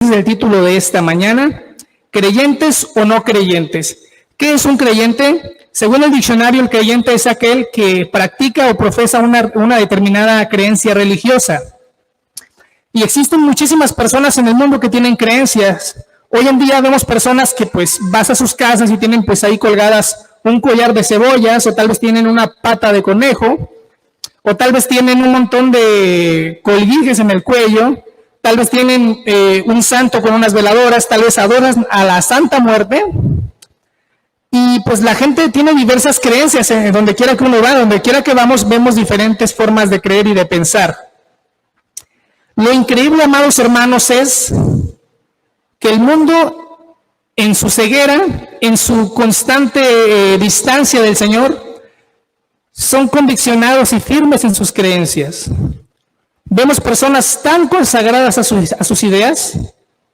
es el título de esta mañana: ¿creyentes o no creyentes? ¿Qué es un creyente? Según el diccionario, el creyente es aquel que practica o profesa una determinada creencia religiosa. Y existen muchísimas personas en el mundo que tienen creencias. Hoy en día vemos personas que pues vas a sus casas y tienen pues ahí colgadas un collar de cebollas, o tal vez tienen una pata de conejo, o tal vez tienen un montón de colguijes en el cuello, tal vez tienen un santo con unas veladoras, tal vez adoran a la Santa Muerte. Y pues la gente tiene diversas creencias, donde quiera que uno va, donde quiera que vamos, vemos diferentes formas de creer y de pensar. Lo increíble, amados hermanos, es que el mundo, en su ceguera, en su constante distancia del Señor, son conviccionados y firmes en sus creencias. Vemos personas tan consagradas a sus ideas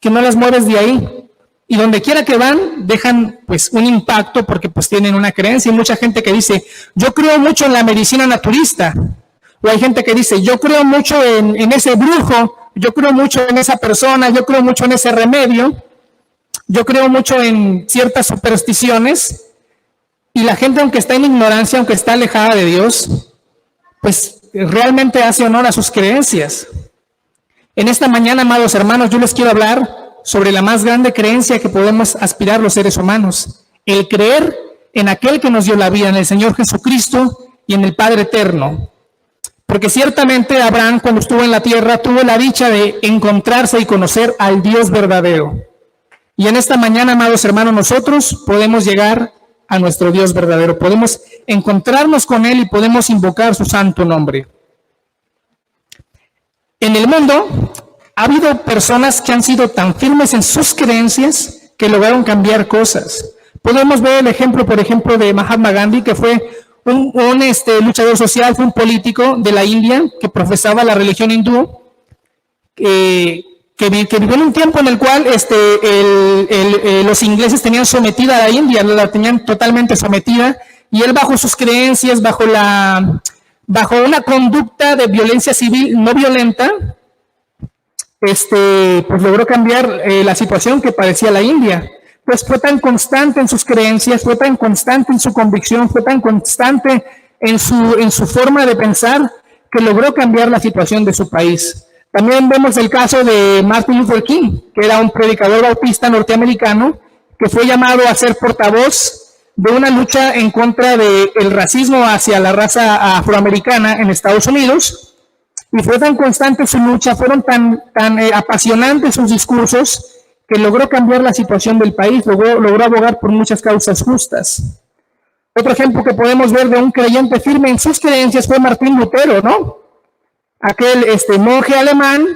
que no las mueves de ahí. Y donde quiera que van, dejan pues un impacto porque pues tienen una creencia. Hay mucha gente que dice, yo creo mucho en la medicina naturista. O hay gente que dice, yo creo mucho en ese brujo, yo creo mucho en esa persona, yo creo mucho en ese remedio, yo creo mucho en ciertas supersticiones. Y la gente, aunque está en ignorancia, aunque está alejada de Dios, pues realmente hace honor a sus creencias. En esta mañana, amados hermanos, yo les quiero hablar sobre la más grande creencia que podemos aspirar los seres humanos: el creer en aquel que nos dio la vida, en el Señor Jesucristo y en el Padre Eterno. Porque ciertamente Abraham, cuando estuvo en la tierra, tuvo la dicha de encontrarse y conocer al Dios verdadero. Y en esta mañana, amados hermanos, nosotros podemos llegar a nuestro Dios verdadero, podemos encontrarnos con Él y podemos invocar su santo nombre. En el mundo ha habido personas que han sido tan firmes en sus creencias que lograron cambiar cosas. Podemos ver el ejemplo, por ejemplo, de Mahatma Gandhi, que fue un luchador social, fue un político de la India que profesaba la religión hindú, que vivió en un tiempo en el cual los ingleses tenían sometida a la India, la tenían totalmente sometida, y él, bajo sus creencias, bajo una conducta de violencia civil no violenta, pues logró cambiar la situación que padecía la India. Pues fue tan constante en sus creencias, fue tan constante en su convicción, fue tan constante en su forma de pensar, que logró cambiar la situación de su país. También vemos el caso de Martin Luther King, que era un predicador bautista norteamericano, que fue llamado a ser portavoz de una lucha en contra del racismo hacia la raza afroamericana en Estados Unidos. Y fue tan constante su lucha, fueron tan apasionantes sus discursos, que logró cambiar la situación del país, logró abogar por muchas causas justas. Otro ejemplo que podemos ver de un creyente firme en sus creencias fue Martín Lutero, ¿no? Aquel monje alemán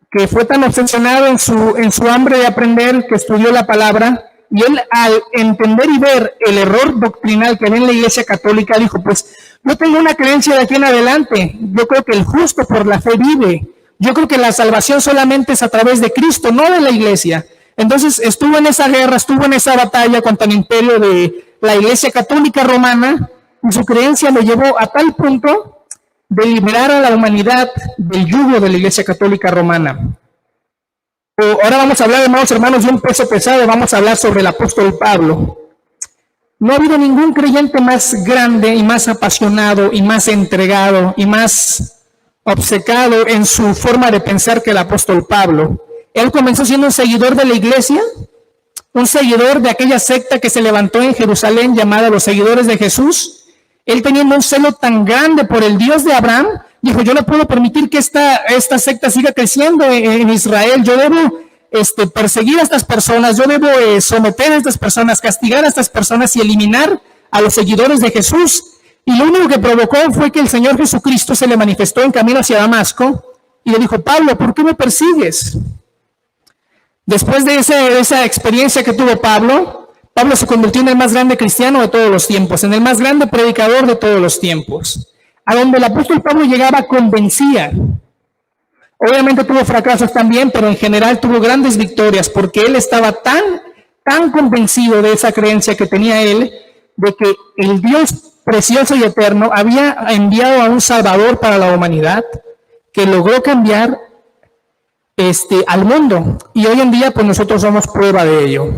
que fue tan obsesionado en su hambre de aprender, que estudió la palabra, y él, al entender y ver el error doctrinal que había en la Iglesia Católica, dijo, pues yo tengo una creencia de aquí en adelante, yo creo que el justo por la fe vive, yo creo que la salvación solamente es a través de Cristo, no de la Iglesia. Entonces estuvo en esa guerra, estuvo en esa batalla contra el imperio de la Iglesia Católica Romana, y su creencia lo llevó a tal punto de liberar a la humanidad del yugo de la Iglesia Católica Romana. Ahora vamos a hablar, hermanos, de un peso pesado. Vamos a hablar sobre el apóstol Pablo. No ha habido ningún creyente más grande y más apasionado y más entregado y más obcecado en su forma de pensar que el apóstol Pablo. Él comenzó siendo un seguidor de la iglesia, un seguidor de aquella secta que se levantó en Jerusalén llamada los seguidores de Jesús. Él, teniendo un celo tan grande por el Dios de Abraham, dijo, yo no puedo permitir que esta secta siga creciendo en Israel. Yo debo perseguir a estas personas, yo debo someter a estas personas, castigar a estas personas y eliminar a los seguidores de Jesús. Y lo único que provocó fue que el Señor Jesucristo se le manifestó en camino hacia Damasco y le dijo, Pablo, ¿por qué me persigues? Después de esa experiencia que tuvo Pablo se convirtió en el más grande cristiano de todos los tiempos, en el más grande predicador de todos los tiempos. A donde el apóstol Pablo llegaba, convencía. Obviamente tuvo fracasos también, pero en general tuvo grandes victorias, porque él estaba tan convencido de esa creencia que tenía él, de que el Dios precioso y eterno había enviado a un Salvador para la humanidad, que logró cambiar al mundo. Y hoy en día, pues nosotros somos prueba de ello.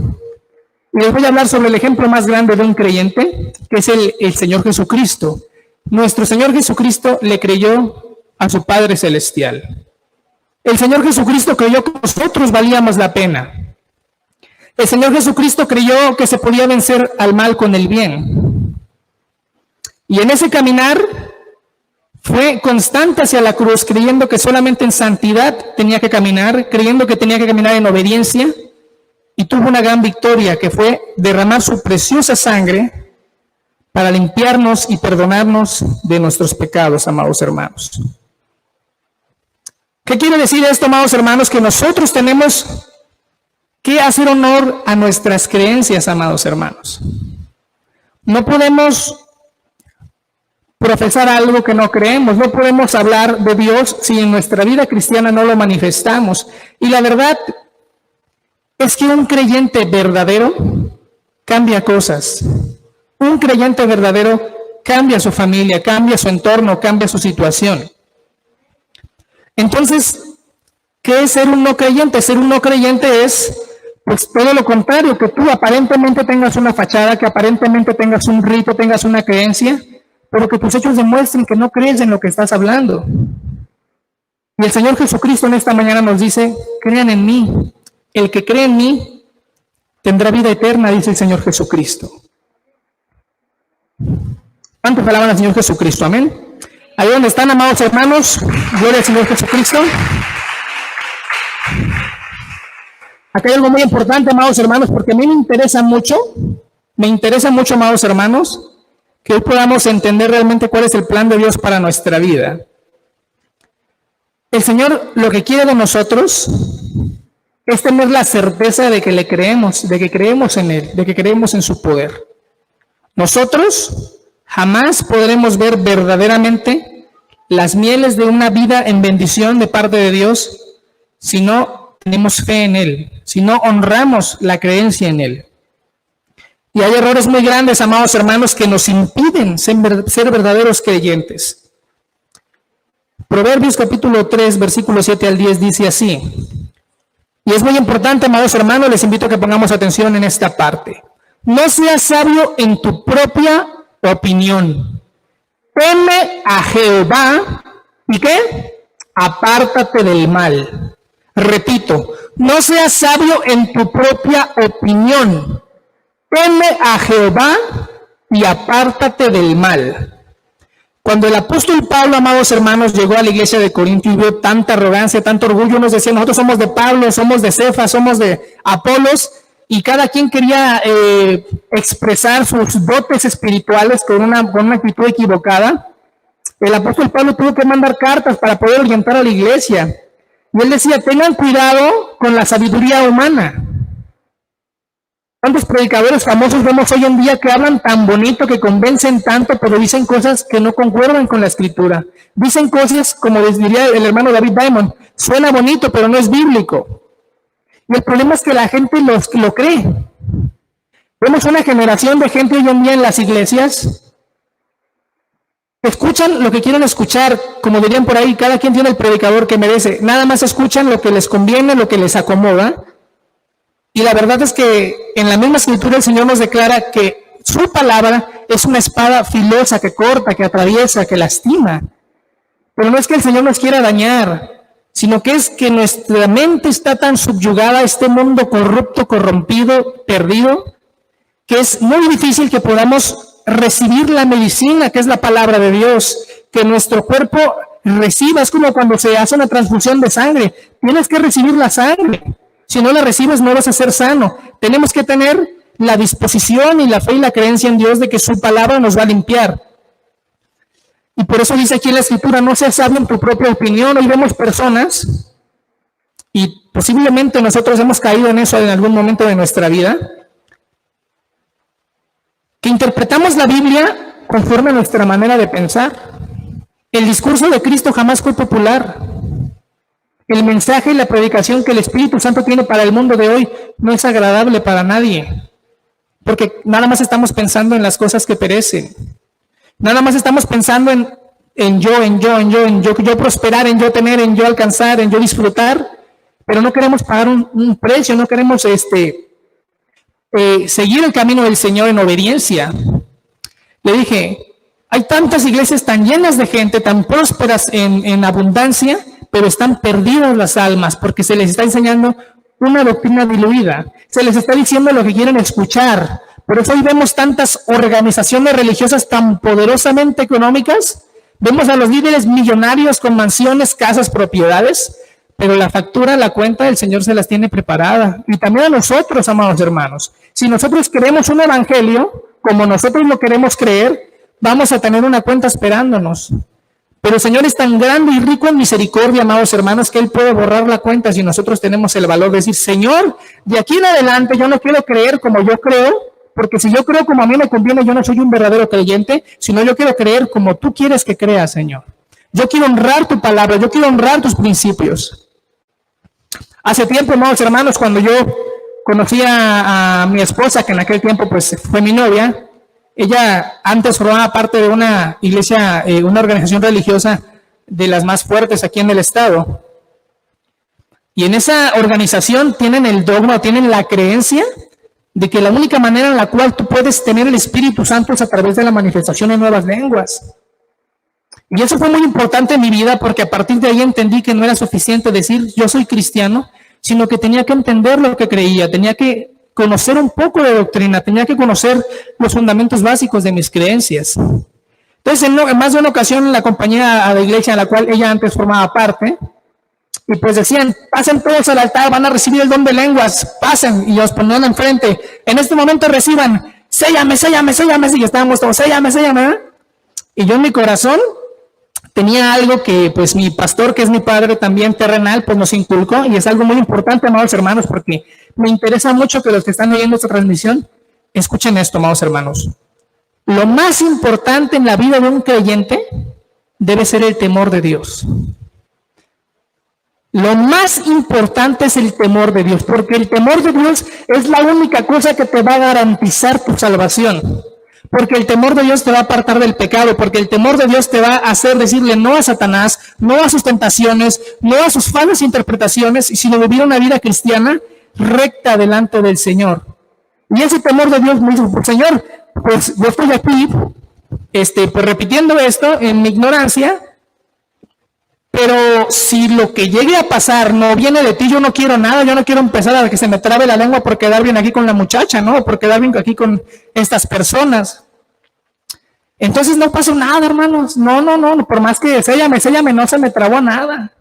Y les voy a hablar sobre el ejemplo más grande de un creyente, que es el Señor Jesucristo. Nuestro Señor Jesucristo le creyó a su Padre Celestial. El Señor Jesucristo creyó que nosotros valíamos la pena. El Señor Jesucristo creyó que se podía vencer al mal con el bien. Y en ese caminar fue constante hacia la cruz, creyendo que solamente en santidad tenía que caminar, creyendo que tenía que caminar en obediencia, y tuvo una gran victoria, que fue derramar su preciosa sangre para limpiarnos y perdonarnos de nuestros pecados, amados hermanos. ¿Qué quiere decir esto, amados hermanos? Que nosotros tenemos que hacer honor a nuestras creencias, amados hermanos. No podemos profesar algo que no creemos, no podemos hablar de Dios si en nuestra vida cristiana no lo manifestamos. Y la verdad es que un creyente verdadero cambia cosas. Un creyente verdadero cambia su familia, cambia su entorno, cambia su situación. Entonces, ¿qué es ser un no creyente? Ser un no creyente es, pues, todo lo contrario, que tú aparentemente tengas una fachada, que aparentemente tengas un rito, tengas una creencia, pero que tus hechos demuestren que no crees en lo que estás hablando. Y el Señor Jesucristo en esta mañana nos dice, crean en mí. El que cree en mí tendrá vida eterna, dice el Señor Jesucristo. ¿Cuántos alaban al Señor Jesucristo? Amén. Ahí donde están, amados hermanos, gloria al Señor Jesucristo. Acá hay algo muy importante, amados hermanos, porque a mí me interesa mucho, amados hermanos, que hoy podamos entender realmente cuál es el plan de Dios para nuestra vida. El Señor lo que quiere de nosotros es tener la certeza de que le creemos, de que creemos en Él, de que creemos en su poder. Nosotros jamás podremos ver verdaderamente las mieles de una vida en bendición de parte de Dios si no tenemos fe en Él, si no honramos la creencia en Él. Y hay errores muy grandes, amados hermanos, que nos impiden ser verdaderos creyentes. Proverbios capítulo 3, versículos 7 al 10 dice así. Y es muy importante, amados hermanos, les invito a que pongamos atención en esta parte. No seas sabio en tu propia opinión. Teme a Jehová, ¿y qué? Apártate del mal. Repito, no seas sabio en tu propia opinión. Teme a Jehová y apártate del mal. Cuando el apóstol Pablo, amados hermanos, llegó a la iglesia de Corinto y vio tanta arrogancia, tanto orgullo, nos decía, nosotros somos de Pablo, somos de Cefas, somos de Apolos, y cada quien quería expresar sus dotes espirituales con una actitud equivocada. El apóstol Pablo tuvo que mandar cartas para poder orientar a la iglesia. Y él decía, tengan cuidado con la sabiduría humana. ¿Cuántos predicadores famosos vemos hoy en día que hablan tan bonito, que convencen tanto, pero dicen cosas que no concuerdan con la escritura? Dicen cosas, como les diría el hermano David Diamond, suena bonito, pero no es bíblico. Y el problema es que la gente lo cree. Vemos una generación de gente hoy en día en las iglesias que escuchan lo que quieren escuchar, como dirían por ahí, cada quien tiene el predicador que merece. Nada más escuchan lo que les conviene, lo que les acomoda. Y la verdad es que en la misma escritura el Señor nos declara que su palabra es una espada filosa que corta, que atraviesa, que lastima. Pero no es que el Señor nos quiera dañar, sino que es que nuestra mente está tan subyugada a este mundo corrupto, corrompido, perdido, que es muy difícil que podamos recibir la medicina, que es la palabra de Dios, que nuestro cuerpo reciba. Es como cuando se hace una transfusión de sangre, tienes que recibir la sangre. Si no la recibes, no vas a ser sano. Tenemos que tener la disposición y la fe y la creencia en Dios de que su palabra nos va a limpiar. Y por eso dice aquí en la escritura, no seas sabio en tu propia opinión. Hoy vemos personas, y posiblemente nosotros hemos caído en eso en algún momento de nuestra vida, que interpretamos la Biblia conforme a nuestra manera de pensar. El discurso de Cristo jamás fue popular. El mensaje y la predicación que el Espíritu Santo tiene para el mundo de hoy no es agradable para nadie, porque nada más estamos pensando en las cosas que perecen. Nada más estamos pensando en yo prosperar, en yo tener, en yo alcanzar, en yo disfrutar, pero no queremos pagar un precio, no queremos seguir el camino del Señor en obediencia. Le dije, hay tantas iglesias tan llenas de gente, tan prósperas en abundancia, pero están perdidas las almas porque se les está enseñando una doctrina diluida. Se les está diciendo lo que quieren escuchar. Por eso hoy vemos tantas organizaciones religiosas tan poderosamente económicas. Vemos a los líderes millonarios con mansiones, casas, propiedades, pero la factura, la cuenta, el Señor se las tiene preparada. Y también a nosotros, amados hermanos. Si nosotros queremos un evangelio, como nosotros lo queremos creer, vamos a tener una cuenta esperándonos. Pero el Señor es tan grande y rico en misericordia, amados hermanos, que Él puede borrar la cuenta si nosotros tenemos el valor de decir, Señor, de aquí en adelante yo no quiero creer como yo creo, porque si yo creo como a mí me conviene, yo no soy un verdadero creyente, sino yo quiero creer como tú quieres que crea, Señor. Yo quiero honrar tu palabra, yo quiero honrar tus principios. Hace tiempo, amados hermanos, cuando yo conocí a mi esposa, que en aquel tiempo pues fue mi novia, ella antes formaba parte de una iglesia, una organización religiosa de las más fuertes aquí en el estado. Y en esa organización tienen el dogma, tienen la creencia de que la única manera en la cual tú puedes tener el Espíritu Santo es a través de la manifestación en nuevas lenguas. Y eso fue muy importante en mi vida porque a partir de ahí entendí que no era suficiente decir yo soy cristiano, sino que tenía que entender lo que creía, tenía que conocer un poco de doctrina, tenía que conocer los fundamentos básicos de mis creencias. Entonces, en más de una ocasión, la acompañé a la iglesia en la cual ella antes formaba parte, y pues decían, pasen todos al altar, van a recibir el don de lenguas, pasen, y los ponían enfrente. En este momento reciban, séllame, séllame, séllame, y estábamos todos, séllame, séllame, ¿eh? Y yo en mi corazón tenía algo que pues mi pastor, que es mi padre también terrenal, pues nos inculcó, y es algo muy importante, amados hermanos, porque me interesa mucho que los que están oyendo esta transmisión escuchen esto, amados hermanos. Lo más importante en la vida de un creyente debe ser el temor de Dios. Lo más importante es el temor de Dios, porque el temor de Dios es la única cosa que te va a garantizar tu salvación. Porque el temor de Dios te va a apartar del pecado, porque el temor de Dios te va a hacer decirle no a Satanás, no a sus tentaciones, no a sus falsas interpretaciones, sino vivir una vida cristiana recta delante del Señor. Y ese temor de Dios me dijo, pues, Señor, pues yo estoy aquí, pues repitiendo esto en mi ignorancia, pero si lo que llegue a pasar no viene de ti, yo no quiero nada, yo no quiero empezar a que se me trabe la lengua por quedar bien aquí con la muchacha, ¿no? Por quedar bien aquí con estas personas. Entonces no pasó nada, hermanos. No, por más que séllame, no se me trabó nada.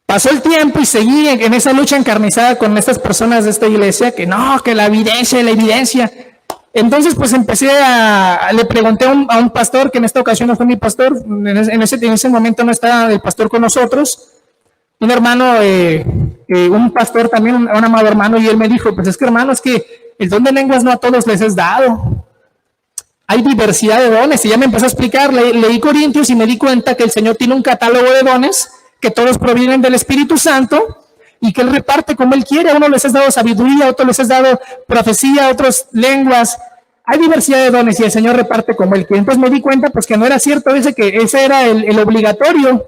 Pasó el tiempo y seguí en esa lucha encarnizada con estas personas de esta iglesia, que no, que la evidencia. Entonces, pues le pregunté a un pastor, que en esta ocasión no fue mi pastor, en ese momento no estaba el pastor con nosotros, un hermano, un pastor también, un amado hermano, y él me dijo, pues es que hermano, es que el don de lenguas no a todos les es dado. Hay diversidad de dones, y ya me empezó a explicar, leí Corintios y me di cuenta que el Señor tiene un catálogo de dones, que todos provienen del Espíritu Santo, y que Él reparte como Él quiere. A uno les has dado sabiduría, a otros les has dado profecía, a otros lenguas. Hay diversidad de dones y el Señor reparte como Él quiere. Entonces me di cuenta pues que no era cierto, que ese era el obligatorio.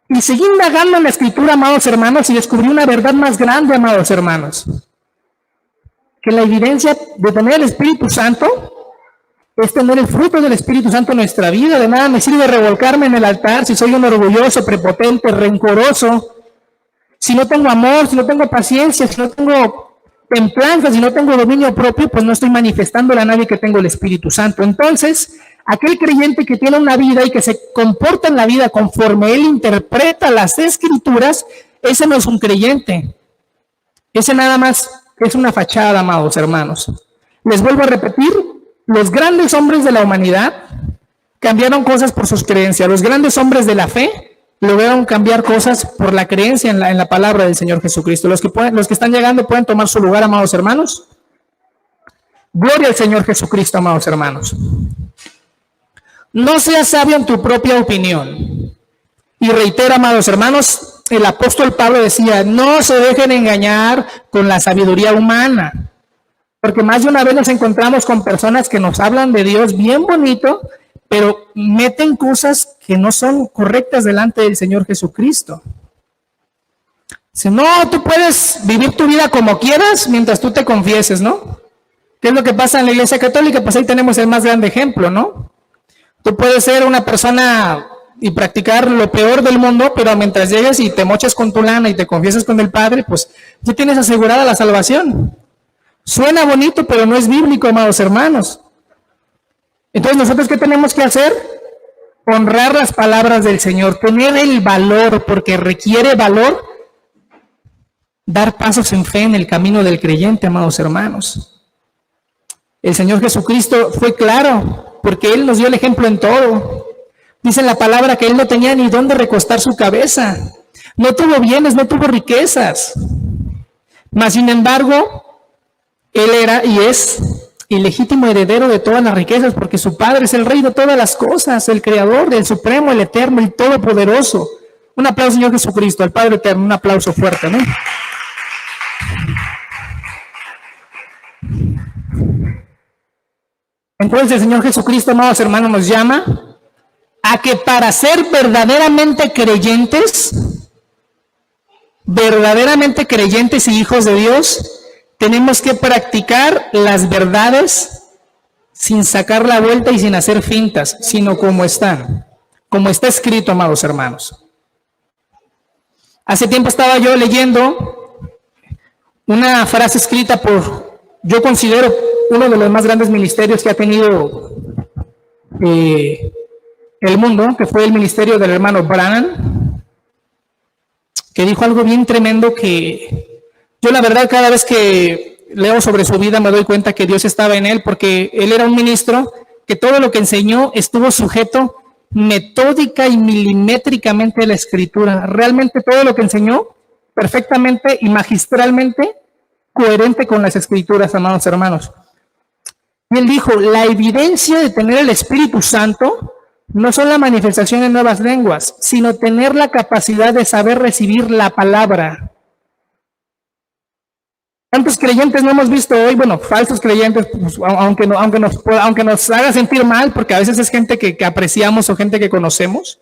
Y seguí indagando en la Escritura, amados hermanos, y descubrí una verdad más grande, amados hermanos. Que la evidencia de tener el Espíritu Santo es tener el fruto del Espíritu Santo en nuestra vida. De nada me sirve revolcarme en el altar si soy un orgulloso, prepotente, rencoroso, si no tengo amor, si no tengo paciencia, si no tengo templanza, si no tengo dominio propio, pues no estoy manifestándole a nadie que tengo el Espíritu Santo. Entonces, aquel creyente que tiene una vida y que se comporta en la vida conforme él interpreta las Escrituras, ese no es un creyente. Ese nada más es una fachada, amados hermanos. Les vuelvo a repetir, los grandes hombres de la humanidad cambiaron cosas por sus creencias. Los grandes hombres de la fe lograron cambiar cosas por la creencia en la palabra del Señor Jesucristo. Los que están llegando pueden tomar su lugar, amados hermanos. Gloria al Señor Jesucristo, amados hermanos. No seas sabio en tu propia opinión. Y reitero, amados hermanos, el apóstol Pablo decía, no se dejen engañar con la sabiduría humana. Porque más de una vez nos encontramos con personas que nos hablan de Dios bien bonito, pero meten cosas que no son correctas delante del Señor Jesucristo. Dice, no, tú puedes vivir tu vida como quieras mientras tú te confieses, ¿no? ¿Qué es lo que pasa en la Iglesia Católica? Pues ahí tenemos el más grande ejemplo, ¿no? Tú puedes ser una persona y practicar lo peor del mundo, pero mientras llegues y te moches con tu lana y te confiesas con el Padre, pues ya tienes asegurada la salvación. Suena bonito, pero no es bíblico, amados hermanos. Entonces, ¿nosotros qué tenemos que hacer? Honrar las palabras del Señor, tener el valor, porque requiere valor, dar pasos en fe en el camino del creyente, amados hermanos. El Señor Jesucristo fue claro, porque Él nos dio el ejemplo en todo. Dice en la palabra que Él no tenía ni dónde recostar su cabeza. No tuvo bienes, no tuvo riquezas. Mas, sin embargo, Él era y es el legítimo heredero de todas las riquezas, porque su Padre es el Rey de todas las cosas, el Creador, el Supremo, el Eterno, el Todopoderoso. Un aplauso, Señor Jesucristo, al Padre Eterno, un aplauso fuerte, ¿no? Entonces el Señor Jesucristo, amados hermanos, nos llama a que para ser verdaderamente creyentes y hijos de Dios, tenemos que practicar las verdades sin sacar la vuelta y sin hacer fintas, sino como están, como está escrito, amados hermanos. Hace tiempo estaba yo leyendo una frase escrita por, yo considero, uno de los más grandes ministerios que ha tenido el mundo, que fue el ministerio del hermano Branham, que dijo algo bien tremendo que yo la verdad cada vez que leo sobre su vida me doy cuenta que Dios estaba en él, porque él era un ministro que todo lo que enseñó estuvo sujeto metódica y milimétricamente a la Escritura. Realmente todo lo que enseñó perfectamente y magistralmente coherente con las Escrituras, amados hermanos. Y él dijo, la evidencia de tener el Espíritu Santo no son la manifestación de nuevas lenguas, sino tener la capacidad de saber recibir la palabra. ¿Cuántos creyentes no hemos visto hoy? Bueno, falsos creyentes, pues, aunque nos haga sentir mal, porque a veces es gente que apreciamos o gente que conocemos,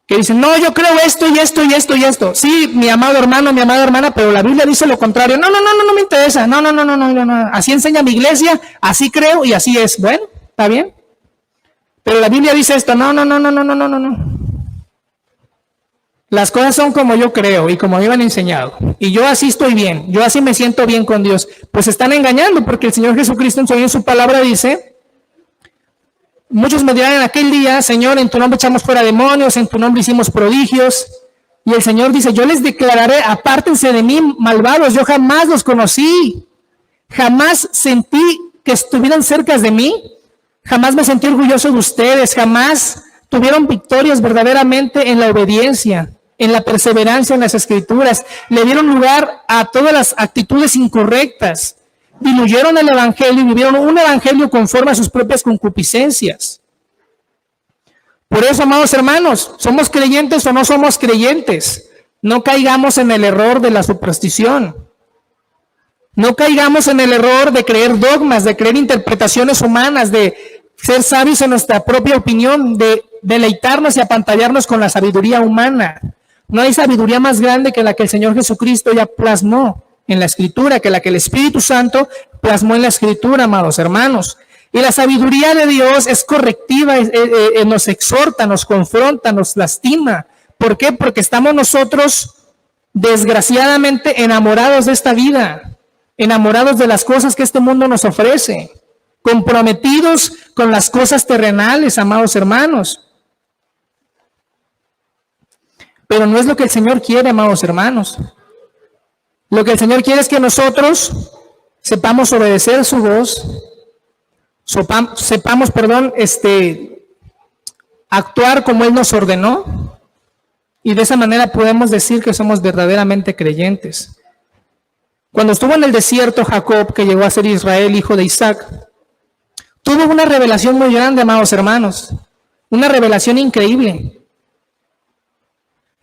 que dicen, no, yo creo esto y esto y esto y esto. Sí, mi amado hermano, mi amada hermana, pero la Biblia dice lo contrario. No me interesa. No. Así enseña mi iglesia, así creo y así es. Bueno, está bien. Pero la Biblia dice esto. No. Las cosas son como yo creo y como me han enseñado. Y yo así estoy bien. Yo así me siento bien con Dios. Pues están engañando, porque el Señor Jesucristo en su palabra dice, muchos me dirán en aquel día, Señor, en tu nombre echamos fuera demonios, en tu nombre hicimos prodigios. Y el Señor dice, yo les declararé, apártense de mí, malvados, yo jamás los conocí. Jamás sentí que estuvieran cerca de mí. Jamás me sentí orgulloso de ustedes. Jamás tuvieron victorias verdaderamente en la obediencia, en la perseverancia en las Escrituras. Le dieron lugar a todas las actitudes incorrectas. Diluyeron el evangelio y vivieron un evangelio conforme a sus propias concupiscencias. Por eso, amados hermanos, ¿somos creyentes o no somos creyentes? No caigamos en el error de la superstición. No caigamos en el error de creer dogmas, de creer interpretaciones humanas, de ser sabios en nuestra propia opinión, de deleitarnos y apantallarnos con la sabiduría humana. No hay sabiduría más grande que la que el Señor Jesucristo ya plasmó en la Escritura, que la que el Espíritu Santo plasmó en la Escritura, amados hermanos. Y la sabiduría de Dios es correctiva, nos exhorta, nos confronta, nos lastima. ¿Por qué? Porque estamos nosotros desgraciadamente enamorados de esta vida, enamorados de las cosas que este mundo nos ofrece, comprometidos con las cosas terrenales, amados hermanos. Pero no es lo que el Señor quiere, amados hermanos. Lo que el Señor quiere es que nosotros sepamos obedecer su voz, sepamos, actuar como Él nos ordenó, y de esa manera podemos decir que somos verdaderamente creyentes. Cuando estuvo en el desierto Jacob, que llegó a ser Israel, hijo de Isaac, tuvo una revelación muy grande, amados hermanos, una revelación increíble.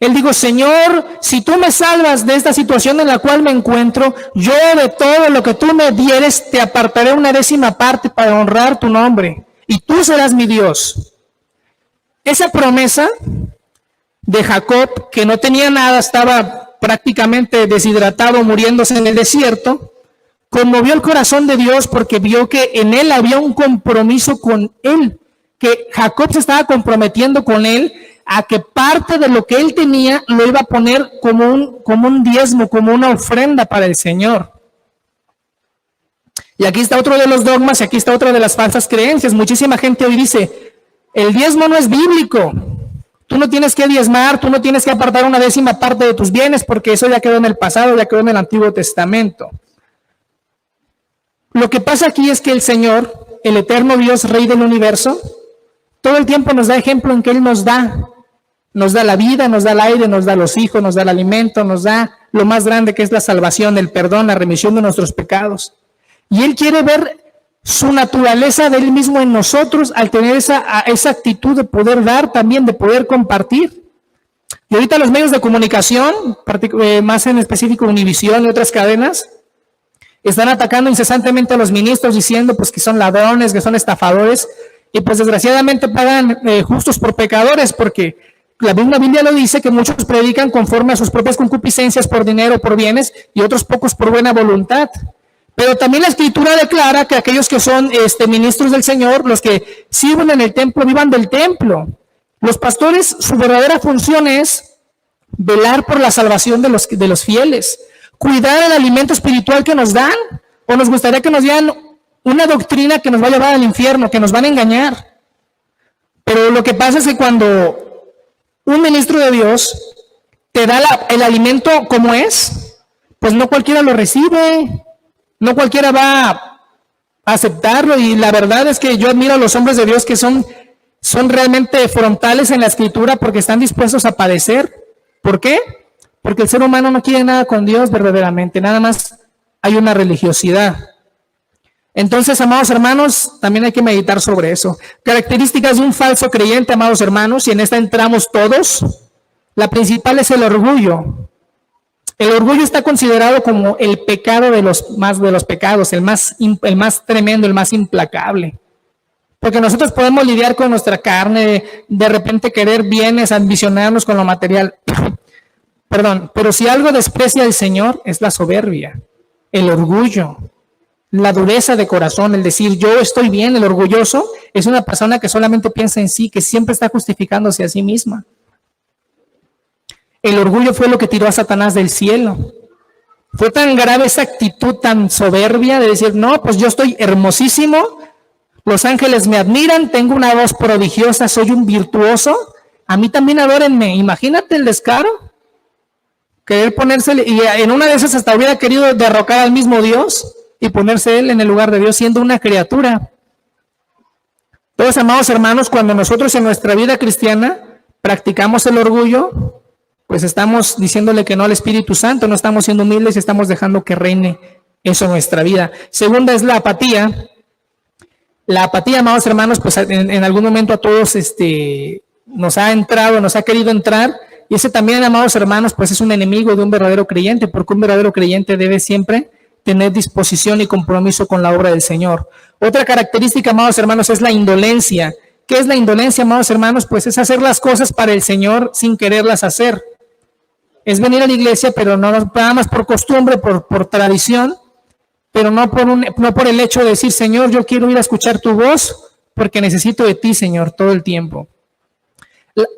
Él dijo, Señor, si tú me salvas de esta situación en la cual me encuentro, yo de todo lo que tú me dieres te apartaré una 10ª parte para honrar tu nombre, y tú serás mi Dios. Esa promesa de Jacob, que no tenía nada, estaba prácticamente deshidratado, muriéndose en el desierto, conmovió el corazón de Dios porque vio que en él había un compromiso con él, que Jacob se estaba comprometiendo con él a que parte de lo que él tenía lo iba a poner como un diezmo, como una ofrenda para el Señor. Y aquí está otro de los dogmas, y aquí está otra de las falsas creencias. Muchísima gente hoy dice, el diezmo no es bíblico, tú no tienes que diezmar, tú no tienes que apartar una 10ª parte de tus bienes, porque eso ya quedó en el pasado, ya quedó en el Antiguo Testamento. Lo que pasa aquí es que el Señor, el eterno Dios, Rey del universo, todo el tiempo nos da ejemplo en que Él nos da la vida, nos da el aire, nos da los hijos, nos da el alimento, nos da lo más grande que es la salvación, el perdón, la remisión de nuestros pecados. Y Él quiere ver su naturaleza de Él mismo en nosotros al tener esa actitud de poder dar también, de poder compartir. Y ahorita los medios de comunicación, más en específico Univisión y otras cadenas, están atacando incesantemente a los ministros diciendo pues que son ladrones, que son estafadores, y pues desgraciadamente pagan justos por pecadores, porque la misma Biblia lo dice, que muchos predican conforme a sus propias concupiscencias por dinero, por bienes, y otros pocos por buena voluntad. Pero también la Escritura declara que aquellos que son ministros del Señor, los que sirven en el templo, vivan del templo. Los pastores, su verdadera función es velar por la salvación de los fieles, cuidar el alimento espiritual que nos dan, o nos gustaría que nos dieran una doctrina que nos va a llevar al infierno, que nos van a engañar. Pero lo que pasa es que cuando un ministro de Dios te da el alimento como es, pues no cualquiera lo recibe, no cualquiera va a aceptarlo, y la verdad es que yo admiro a los hombres de Dios que son realmente frontales en la Escritura porque están dispuestos a padecer. ¿Por qué? Porque el ser humano no quiere nada con Dios verdaderamente, nada más hay una religiosidad. Entonces, amados hermanos, también hay que meditar sobre eso. Características de un falso creyente, amados hermanos, y en esta entramos todos. La principal es el orgullo. El orgullo está considerado como el pecado de los pecados, el más tremendo, el más implacable. Porque nosotros podemos lidiar con nuestra carne, de repente querer bienes, ambicionarnos con lo material. Perdón, pero si algo desprecia al Señor es la soberbia, el orgullo, la dureza de corazón, el decir yo estoy bien. El orgulloso es una persona que solamente piensa en sí, que siempre está justificándose a sí misma. El orgullo fue lo que tiró a Satanás del cielo. Fue tan grave esa actitud tan soberbia de decir, no, pues yo estoy hermosísimo, los ángeles me admiran, tengo una voz prodigiosa, soy un virtuoso, a mí también adórenme. Imagínate el descaro. Querer ponerse, y en una de esas hasta hubiera querido derrocar al mismo Dios y ponerse él en el lugar de Dios siendo una criatura. Todos, amados hermanos, cuando nosotros en nuestra vida cristiana practicamos el orgullo, pues estamos diciéndole que no al Espíritu Santo, no estamos siendo humildes y estamos dejando que reine eso en nuestra vida. Segunda es la apatía. La apatía, amados hermanos, pues en algún momento a todos nos ha querido entrar, y ese también, amados hermanos, pues es un enemigo de un verdadero creyente, porque un verdadero creyente debe siempre tener disposición y compromiso con la obra del Señor. Otra característica, amados hermanos, es la indolencia. ¿Qué es la indolencia, amados hermanos? Pues es hacer las cosas para el Señor sin quererlas hacer. Es venir a la iglesia, pero no nada más por costumbre, por tradición, pero no por el hecho de decir, Señor, yo quiero ir a escuchar tu voz, porque necesito de ti, Señor, todo el tiempo.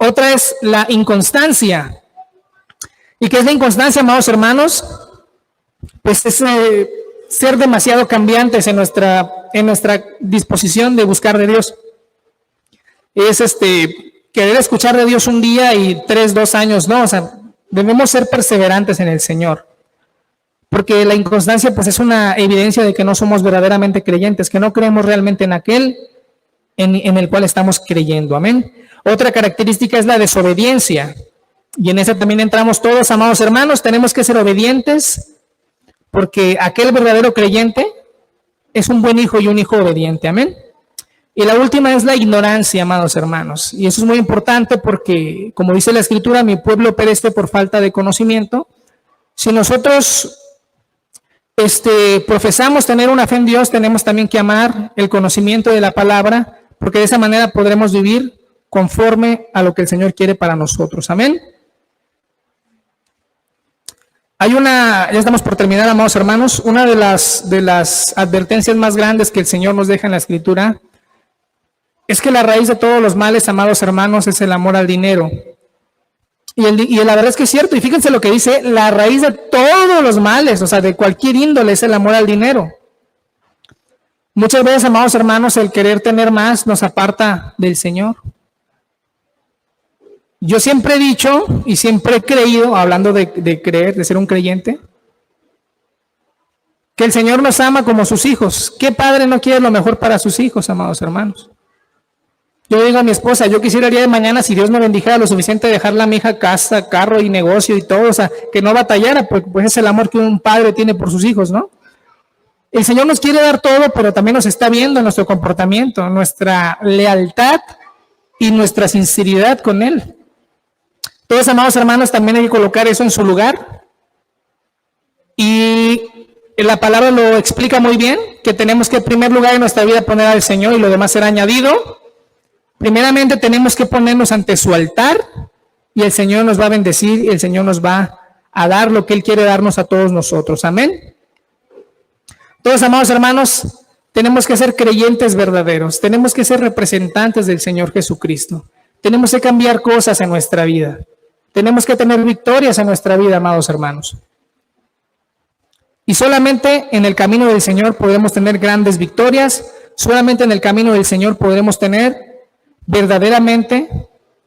Otra es la inconstancia. ¿Y qué es la inconstancia, amados hermanos? Pues es ser demasiado cambiantes en nuestra disposición de buscar de Dios. Es querer escuchar de Dios un día y 2 años, no, o sea, debemos ser perseverantes en el Señor. Porque la inconstancia pues es una evidencia de que no somos verdaderamente creyentes, que no creemos realmente en aquel en el cual estamos creyendo. Amén. Otra característica es la desobediencia. Y en esa también entramos todos, amados hermanos. Tenemos que ser obedientes, porque aquel verdadero creyente es un buen hijo y un hijo obediente. Amén. Y la última es la ignorancia, amados hermanos. Y eso es muy importante porque, como dice la Escritura, mi pueblo perece por falta de conocimiento. Si nosotros profesamos tener una fe en Dios, tenemos también que amar el conocimiento de la palabra, porque de esa manera podremos vivir conforme a lo que el Señor quiere para nosotros. Amén. Ya estamos por terminar, amados hermanos, una de las advertencias más grandes que el Señor nos deja en la Escritura es que la raíz de todos los males, amados hermanos, es el amor al dinero. Y la verdad es que es cierto, y fíjense lo que dice, la raíz de todos los males, o sea, de cualquier índole, es el amor al dinero. Muchas veces, amados hermanos, el querer tener más nos aparta del Señor. Yo siempre he dicho y siempre he creído, hablando de creer, de ser un creyente, que el Señor nos ama como sus hijos. ¿Qué padre no quiere lo mejor para sus hijos, amados hermanos? Yo digo a mi esposa, yo quisiera el día de mañana, si Dios me bendijera lo suficiente, dejarle a mi hija casa, carro y negocio y todo, o sea, que no batallara, porque pues es el amor que un padre tiene por sus hijos, ¿no? El Señor nos quiere dar todo, pero también nos está viendo en nuestro comportamiento, nuestra lealtad y nuestra sinceridad con Él. Entonces, amados hermanos, también hay que colocar eso en su lugar. Y la palabra lo explica muy bien, que tenemos que en primer lugar en nuestra vida poner al Señor y lo demás será añadido. Primeramente tenemos que ponernos ante su altar y el Señor nos va a bendecir y el Señor nos va a dar lo que Él quiere darnos a todos nosotros. Amén. Entonces, amados hermanos, tenemos que ser creyentes verdaderos, tenemos que ser representantes del Señor Jesucristo, tenemos que cambiar cosas en nuestra vida, tenemos que tener victorias en nuestra vida, amados hermanos. Y solamente en el camino del Señor podemos tener grandes victorias, solamente en el camino del Señor podremos tener verdaderamente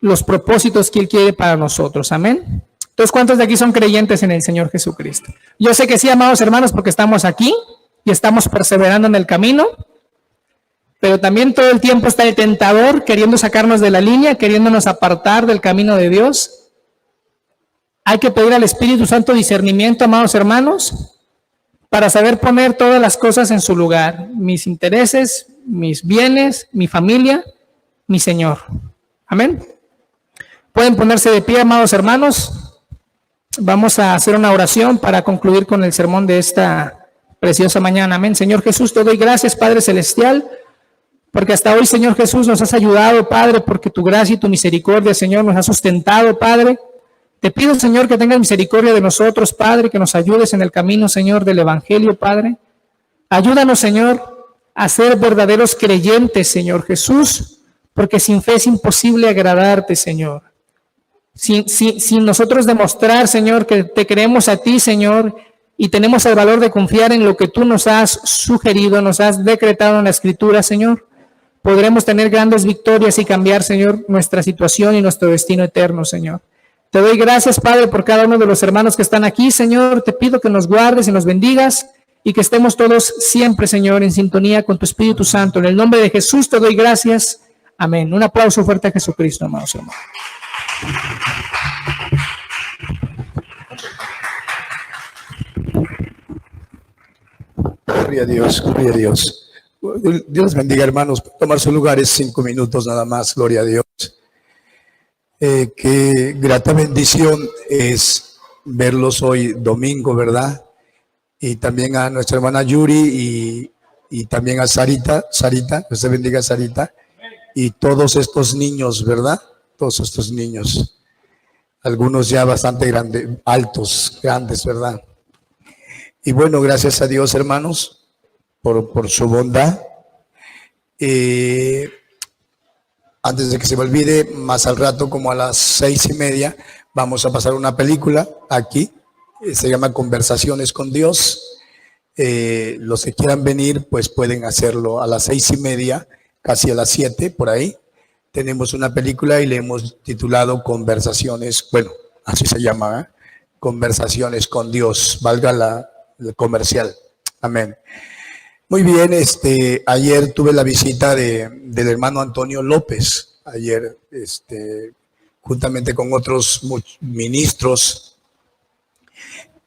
los propósitos que Él quiere para nosotros. Amén. Entonces, ¿cuántos de aquí son creyentes en el Señor Jesucristo? Yo sé que sí, amados hermanos, porque estamos aquí y estamos perseverando en el camino, pero también todo el tiempo está el tentador queriendo sacarnos de la línea, queriéndonos apartar del camino de Dios. Hay que pedir al Espíritu Santo discernimiento, amados hermanos, para saber poner todas las cosas en su lugar, mis intereses, mis bienes, mi familia, mi Señor. Amén. Pueden ponerse de pie, amados hermanos. Vamos a hacer una oración para concluir con el sermón de esta preciosa mañana. Amén. Señor Jesús, te doy gracias, Padre Celestial, porque hasta hoy, Señor Jesús, nos has ayudado, Padre, porque tu gracia y tu misericordia, Señor, nos ha sustentado, Padre. Te pido, Señor, que tengas misericordia de nosotros, Padre, que nos ayudes en el camino, Señor, del Evangelio, Padre. Ayúdanos, Señor, a ser verdaderos creyentes, Señor Jesús, porque sin fe es imposible agradarte, Señor. Sin nosotros demostrar, Señor, que te creemos a ti, Señor, y tenemos el valor de confiar en lo que tú nos has sugerido, nos has decretado en la Escritura, Señor, podremos tener grandes victorias y cambiar, Señor, nuestra situación y nuestro destino eterno, Señor. Te doy gracias, Padre, por cada uno de los hermanos que están aquí, Señor. Te pido que nos guardes y nos bendigas y que estemos todos siempre, Señor, en sintonía con tu Espíritu Santo. En el nombre de Jesús te doy gracias. Amén. Un aplauso fuerte a Jesucristo, amados hermanos. Gloria a Dios, gloria a Dios. Dios bendiga, hermanos. Tomar sus lugares 5 minutos nada más. Gloria a Dios. Qué grata bendición es verlos hoy domingo, ¿verdad? Y también a nuestra hermana Yuri y también a Sarita. Dios te bendiga, Sarita. Y todos estos niños, ¿verdad? Todos estos niños. Algunos ya bastante grandes, altos, grandes, ¿verdad? Y bueno, gracias a Dios, hermanos, por su bondad. Antes de que se me olvide, más al rato, como a las 6:30, vamos a pasar una película aquí. Se llama Conversaciones con Dios. Los que quieran venir, pues pueden hacerlo a las 6:30, casi a las 7, por ahí. Tenemos una película y le hemos titulado Conversaciones, bueno, así se llama, ¿eh? Conversaciones con Dios, valga el comercial. Amén. Muy bien, ayer tuve la visita del hermano Antonio López, ayer, juntamente con otros ministros,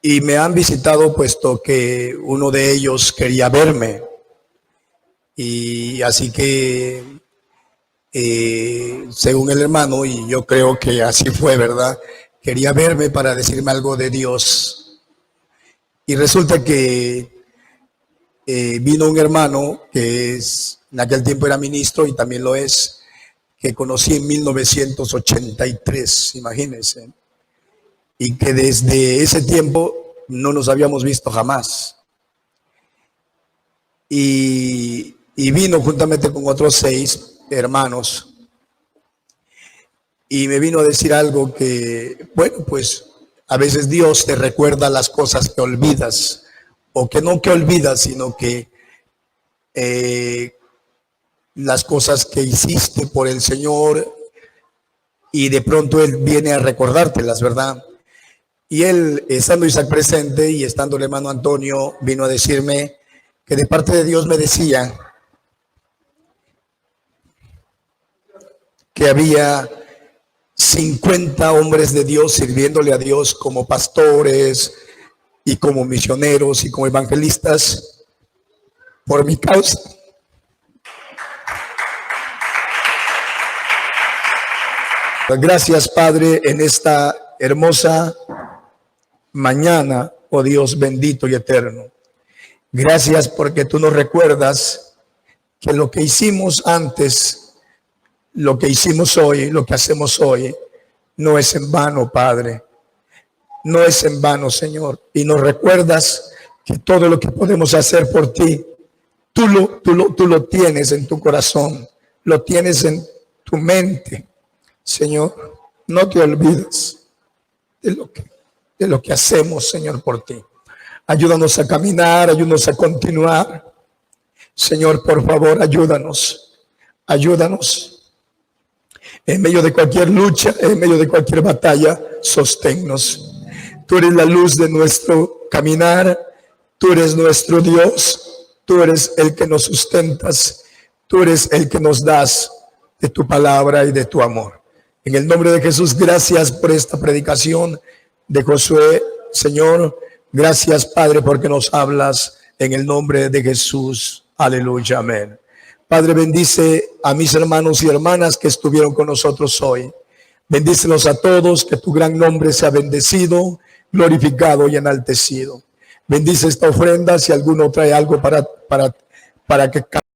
y me han visitado puesto que uno de ellos quería verme, y así que, según el hermano, y yo creo que así fue, ¿verdad? Quería verme para decirme algo de Dios, y resulta que vino un hermano que en aquel tiempo era ministro y también lo es, que conocí en 1983, imagínense, y que desde ese tiempo no nos habíamos visto jamás. Y vino juntamente con otros 6 hermanos y me vino a decir algo que, bueno, pues a veces Dios te recuerda las cosas que olvidas, o que no que olvidas, sino que las cosas que hiciste por el Señor, y de pronto Él viene a recordártelas, ¿verdad? Y él, estando Isaac presente y estando el hermano Antonio, vino a decirme que de parte de Dios me decía que había 50 hombres de Dios sirviéndole a Dios como pastores y como misioneros y como evangelistas por mi causa. Gracias, Padre, en esta hermosa mañana, oh Dios bendito y eterno. Gracias porque tú nos recuerdas que lo que hicimos antes, lo que hicimos hoy, lo que hacemos hoy, no es en vano, Padre. No es en vano, Señor. Y nos recuerdas que todo lo que podemos hacer por ti, tú lo tienes en tu corazón, lo tienes en tu mente. Señor, no te olvides de lo que hacemos, Señor, por ti. Ayúdanos a caminar, ayúdanos a continuar. Señor, por favor, ayúdanos. En medio de cualquier lucha, en medio de cualquier batalla, sosténnos. Tú eres la luz de nuestro caminar. Tú eres nuestro Dios. Tú eres el que nos sustentas. Tú eres el que nos das de tu palabra y de tu amor. En el nombre de Jesús, gracias por esta predicación de Josué, Señor. Gracias, Padre, porque nos hablas en el nombre de Jesús. Aleluya, amén. Padre, bendice a mis hermanos y hermanas que estuvieron con nosotros hoy. Bendícelos a todos, que tu gran nombre sea bendecido, glorificado y enaltecido. Bendice esta ofrenda, si alguno trae algo para que